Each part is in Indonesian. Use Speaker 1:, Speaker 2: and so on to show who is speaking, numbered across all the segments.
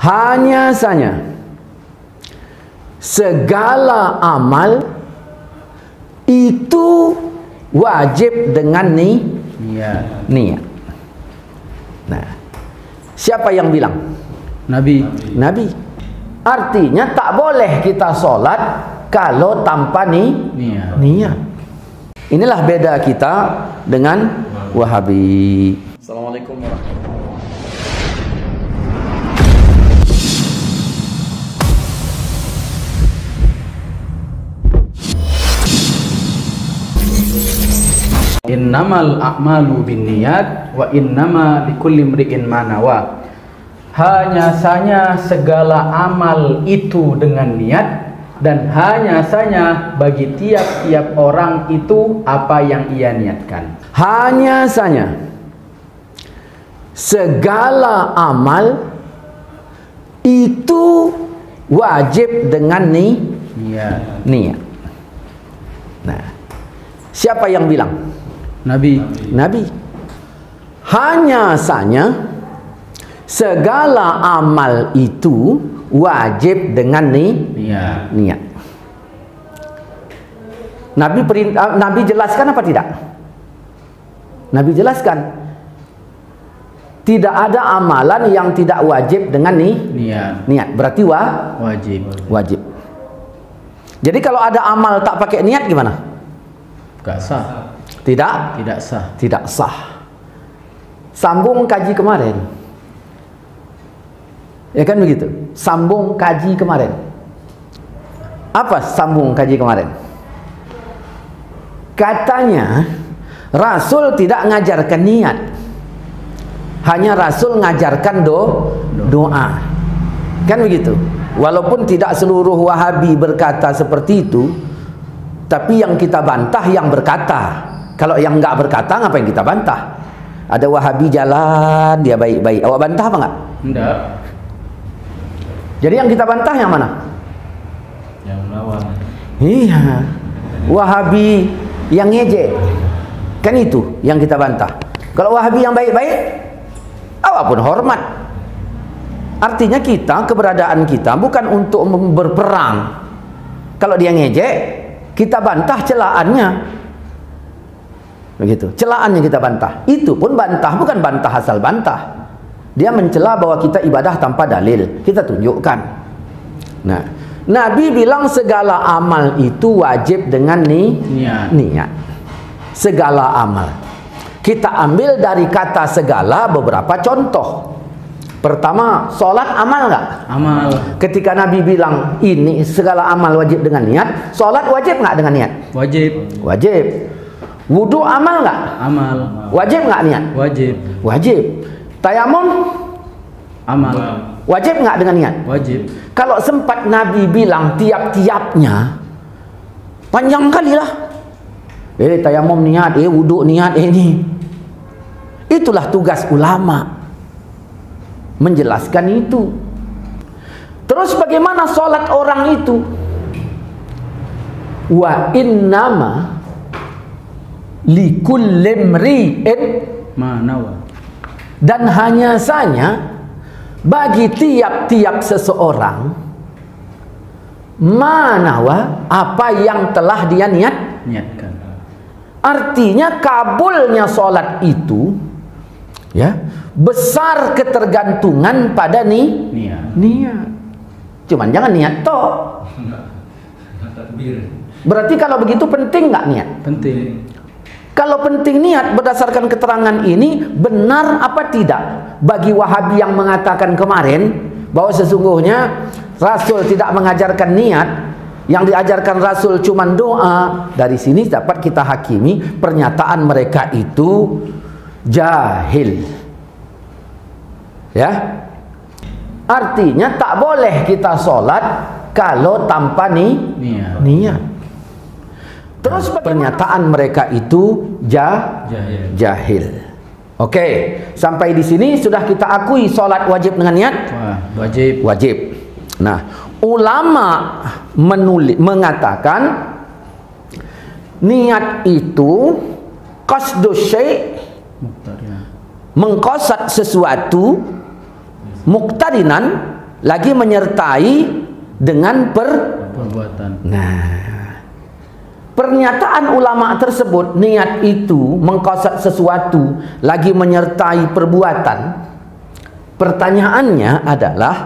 Speaker 1: Hanya saja segala amal itu wajib dengan niat. Nah, siapa yang bilang?
Speaker 2: Nabi.
Speaker 1: Artinya tak boleh kita sholat kalau tanpa niat. Inilah beda kita dengan Wahabi.
Speaker 2: Assalamualaikum warahmatullahi wabarakatuh. Innamal a'malu binniyat wa innama likulli imri'in ma nawa. Hanya saja segala amal itu dengan niat, dan hanya saja bagi tiap-tiap orang itu apa yang ia niatkan.
Speaker 1: Hanya saja segala amal itu wajib dengan niat. Nah, siapa yang bilang?
Speaker 2: Nabi.
Speaker 1: Hanya saja segala amal itu wajib dengan niat. Nabi jelaskan apa tidak? Nabi jelaskan tidak ada amalan yang tidak wajib dengan niat. Berarti wajib. Jadi kalau ada amal tak pakai niat gimana?
Speaker 2: Gak sah.
Speaker 1: Tidak sah. Sambung kaji kemarin. Ya kan begitu? Sambung kaji kemarin. Apa sambung kaji kemarin? Katanya Rasul tidak ngajarkan niat. Hanya Rasul ngajarkan doa. Kan begitu? Walaupun tidak seluruh Wahabi berkata seperti itu, tapi yang kita bantah yang berkata. Kalau yang enggak berkata, ngapain kita bantah? Ada Wahabi jalan, dia baik-baik. Awak bantah apa enggak?
Speaker 2: Enggak.
Speaker 1: Jadi yang kita bantah yang mana?
Speaker 2: Yang melawan.
Speaker 1: Iya. Wahabi yang ngejek. Kan itu yang kita bantah. Kalau Wahabi yang baik-baik, awak pun hormat. Artinya keberadaan kita bukan untuk berperang. Kalau dia ngejek, kita bantah celaannya. Begitu, celaannya kita bantah. Itu pun bantah, bukan bantah asal bantah. Dia mencela bahwa kita ibadah tanpa dalil. Kita tunjukkan. Nah, Nabi bilang segala amal itu wajib dengan niat. Segala amal. Kita ambil dari kata segala beberapa contoh. Pertama, sholat amal nggak?
Speaker 2: Amal.
Speaker 1: Ketika Nabi bilang ini segala amal wajib dengan niat, sholat wajib nggak dengan niat? Wajib. Wudu amal nggak?
Speaker 2: Amal.
Speaker 1: Wajib nggak niat? Wajib. Tayamum?
Speaker 2: Amal.
Speaker 1: Wajib nggak dengan niat?
Speaker 2: Wajib.
Speaker 1: Kalau sempat Nabi bilang tiap-tiapnya, panjang kali lah. Tayamum niat, wudu niat, ini. Itulah tugas ulama, menjelaskan itu. Terus bagaimana sholat orang itu? Wa innama likulli imri'in
Speaker 2: ma nawa.
Speaker 1: Dan hanya saja bagi tiap-tiap seseorang manawa apa yang telah dia niatkan. Artinya kabulnya sholat itu ya besar ketergantungan pada niat. Cuman jangan niat toh. Berarti kalau begitu penting nggak niat?
Speaker 2: Penting.
Speaker 1: Kalau penting niat berdasarkan keterangan ini, benar apa tidak bagi Wahabi yang mengatakan kemarin bahwa sesungguhnya Rasul tidak mengajarkan niat, yang diajarkan Rasul cuma doa? Dari sini dapat kita hakimi pernyataan mereka itu jahil. Ya, artinya tak boleh kita sholat kalau tanpa niat. Terus pernyataan mereka itu jahil. Oke, sampai di sini sudah kita akui sholat wajib dengan niat? Wajib. Nah, ulama mengatakan niat itu qasdus syai', mengqasad sesuatu muqtarinan, lagi menyertai dengan
Speaker 2: perbuatan.
Speaker 1: Nah, pernyataan ulama tersebut, niat itu mengqasad sesuatu lagi menyertai perbuatan. Pertanyaannya adalah,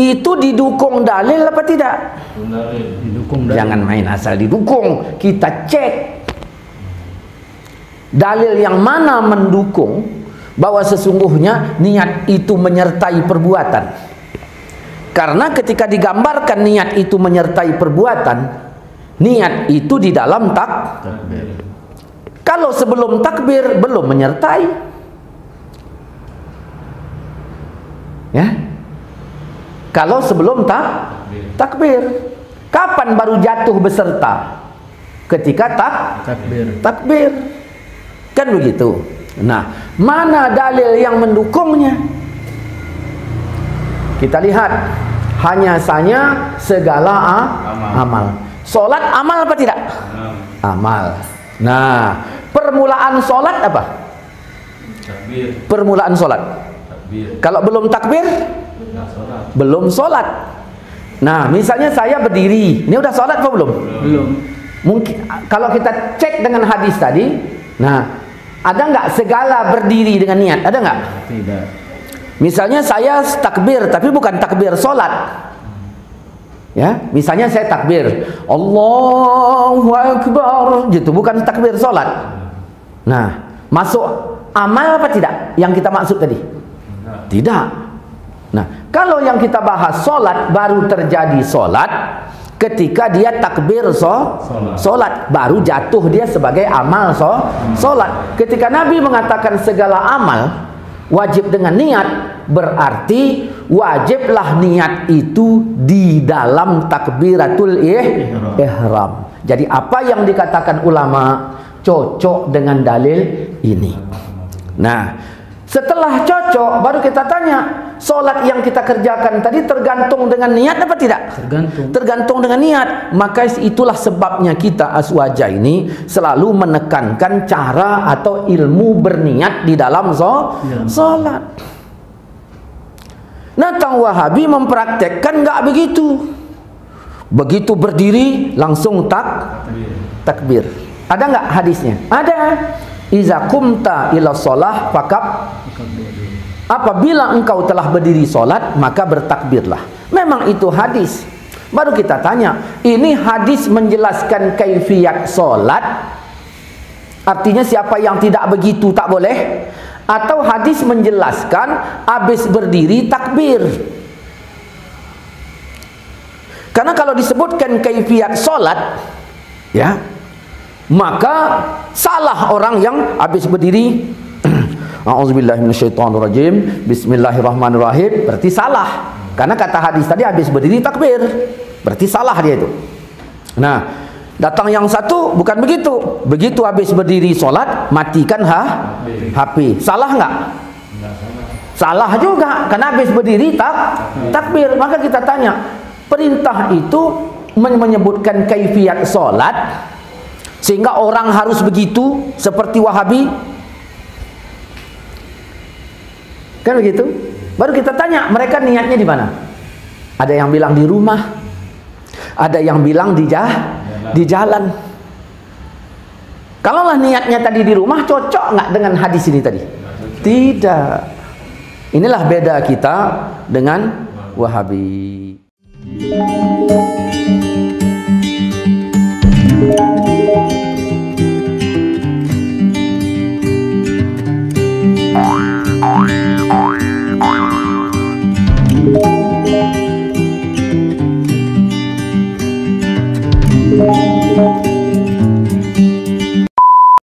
Speaker 1: itu didukung dalil apa tidak?
Speaker 2: Didukung dalil.
Speaker 1: Jangan main asal didukung, kita cek dalil yang mana mendukung bahwa sesungguhnya niat itu menyertai perbuatan. Karena ketika digambarkan niat itu menyertai perbuatan, niat itu di dalam takbir. Kalau sebelum takbir belum menyertai, ya. Kalau sebelum takbir, kapan baru jatuh beserta? Ketika takbir. Kan begitu. Nah, mana dalil yang mendukungnya? Kita lihat, hanya saja segala amal. Solat amal apa tidak? Amal. Nah, permulaan solat apa?
Speaker 3: Takbir.
Speaker 1: Permulaan solat.
Speaker 3: Takbir.
Speaker 1: Kalau belum takbir, belum solat. Nah, misalnya saya berdiri, ini udah solat apa belum?
Speaker 2: Belum.
Speaker 1: Mungkin kalau kita cek dengan hadis tadi, nah, ada nggak segala berdiri dengan niat? Ada nggak?
Speaker 2: Tidak.
Speaker 1: Misalnya saya takbir, tapi bukan takbir solat. Ya, misalnya saya takbir, Allahu Akbar, gitu, bukan takbir solat. Nah, masuk amal apa tidak? Yang kita maksud tadi? Tidak. Nah, kalau yang kita bahas solat, baru terjadi solat ketika dia takbir solat, baru jatuh dia sebagai amal solat. Ketika Nabi mengatakan segala amal wajib dengan niat, berarti wajiblah niat itu di dalam takbiratul ihram. Jadi apa yang dikatakan ulama cocok dengan dalil ini. Nah, setelah cocok baru kita tanya, solat yang kita kerjakan tadi tergantung dengan niat apa tidak? Tergantung dengan niat. Maka itulah sebabnya kita Aswaja ini selalu menekankan cara atau ilmu berniat di dalam solat. Nah, tang Wahabi mempraktekkan nggak begitu. Begitu berdiri langsung takbir. Ada nggak hadisnya? Ada. Iza kumta ila sholah fakab, apabila engkau telah berdiri solat maka bertakbirlah. Memang itu hadis. Baru kita tanya, ini hadis menjelaskan kaifiyat solat, artinya siapa yang tidak begitu tak boleh, atau hadis menjelaskan habis berdiri takbir? Karena kalau disebutkan kaifiyat solat, ya, maka salah orang yang habis berdiri A'udzubillahi minasyaitonirrajim, bismillahirrahmanirrahim, berarti salah. Karena kata hadis tadi habis berdiri takbir, berarti salah dia itu. Nah, datang yang satu bukan begitu. Begitu habis berdiri solat, matikan HP. Salah nggak? Salah juga, karena habis berdiri takbir. Maka kita tanya, perintah itu menyebutkan kaifiyat solat sehingga orang harus begitu seperti Wahabi, kan begitu? Baru kita tanya mereka niatnya di mana? Ada yang bilang di rumah, ada yang bilang di jalan. Kalaulah niatnya tadi di rumah, cocok nggak dengan hadis ini tadi? Tidak. Inilah beda kita dengan Wahabi.